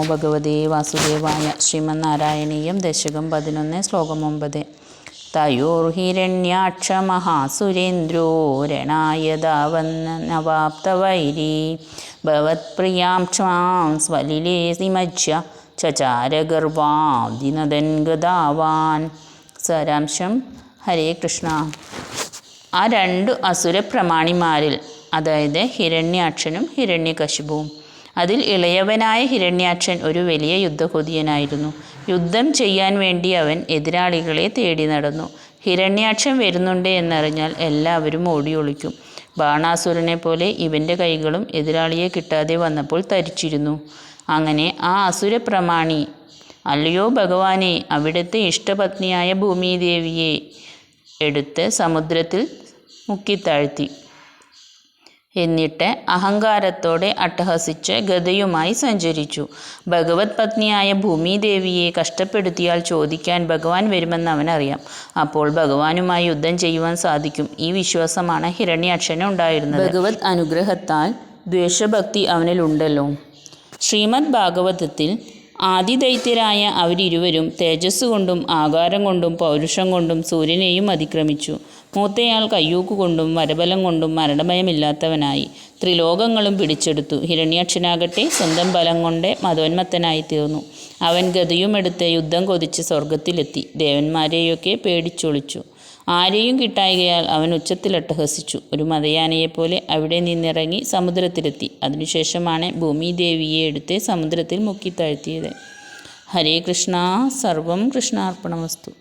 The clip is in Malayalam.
ഭഗവതേ വാസുദേവായ. ശ്രീമന്നാരായണീയം ദശകം 11 ശ്ലോകം 9. തയോർഹിരണ്യാക്ഷ മഹാസുരേന്ദ്രോ രണായതാവന്നവാപ്തവൈരീ ഭവത്പ്രിയാം ക്ഷമാം സ്വലിലേ നിമജ്യ ചചാരഗർവാദിനദൻ ഗതാവാൻ. സാരാംശം. ഹരേ കൃഷ്ണ. ആ രണ്ടു അസുരപ്രമാണിമാരിൽ, അതായത് ഹിരണ്യാക്ഷനും ഹിരണ്യകശിപുവും. അതിൽ ഇളയവനായ ഹിരണ്യാക്ഷൻ ഒരു വലിയ യുദ്ധകൊതിയനായിരുന്നു. യുദ്ധം ചെയ്യാൻ വേണ്ടി അവൻ എതിരാളികളെ തേടി നടന്നു. ഹിരണ്യാക്ഷൻ വരുന്നുണ്ട് എന്നറിഞ്ഞാൽ എല്ലാവരും ഓടി ഒളിക്കും. ബാണാസുരനെ പോലെ ഇവൻ്റെ കൈകളും എതിരാളിയെ കിട്ടാതെ വന്നപ്പോൾ തരിച്ചിരുന്നു. അങ്ങനെ ആ അസുരപ്രമാണി, അല്ലയോ ഭഗവാനെ, അവിടുത്തെ ഇഷ്ടപത്നിയായ ഭൂമിദേവിയെ എടുത്ത് സമുദ്രത്തിൽ മുക്കിത്താഴ്ത്തി. എന്നിട്ട് അഹങ്കാരത്തോടെ അട്ടഹസിച്ച് ഗദയുമായി സഞ്ചരിച്ചു. ഭഗവത് പത്നിയായ ഭൂമിദേവിയെ കഷ്ടപ്പെടുത്തിയാൽ ചോദിക്കാൻ ഭഗവാൻ വരുമെന്ന് അവനറിയാം. അപ്പോൾ ഭഗവാനുമായി യുദ്ധം ചെയ്യുവാൻ സാധിക്കും. ഈ വിശ്വാസമാണ് ഹിരണ്യാക്ഷന് ഉണ്ടായിരുന്നത്. ഭഗവത് അനുഗ്രഹത്താൽ ദ്വേഷഭക്തി അവനിലുണ്ടല്ലോ. ശ്രീമദ് ഭാഗവതത്തിൽ ആദിദൈത്യരായ അവരിരുവരും തേജസ് കൊണ്ടും ആകാരം കൊണ്ടും പൗരുഷം കൊണ്ടും സൂര്യനെയും അതിക്രമിച്ചു. മൂത്തയാൾ കയ്യൂക്ക് കൊണ്ടും വരബലം കൊണ്ടും മരണഭയമില്ലാത്തവനായി ത്രിലോകങ്ങളും പിടിച്ചെടുത്തു. ഹിരണ്യാക്ഷനാകട്ടെ സ്വന്തം ബലം കൊണ്ട് മതോന്മത്തനായി തീർന്നു. അവൻ ഗദയുമെടുത്ത് യുദ്ധം കൊതിച്ച് സ്വർഗത്തിലെത്തി. ദേവന്മാരെയൊക്കെ പേടിച്ചൊളിച്ചു. ആരെയും കിട്ടായികയാൽ അവൻ ഉച്ചത്തിലട്ടഹസിച്ചു. ഒരു മതയാനയെപ്പോലെ അവിടെ നിന്നിറങ്ങി സമുദ്രത്തിലെത്തി. അതിനുശേഷമാണ് ഭൂമിദേവിയെ എടുത്ത് സമുദ്രത്തിൽ മുക്കിത്താഴ്ത്തിയത്. ഹരേ കൃഷ്ണ. സർവം കൃഷ്ണാർപ്പണമസ്തു.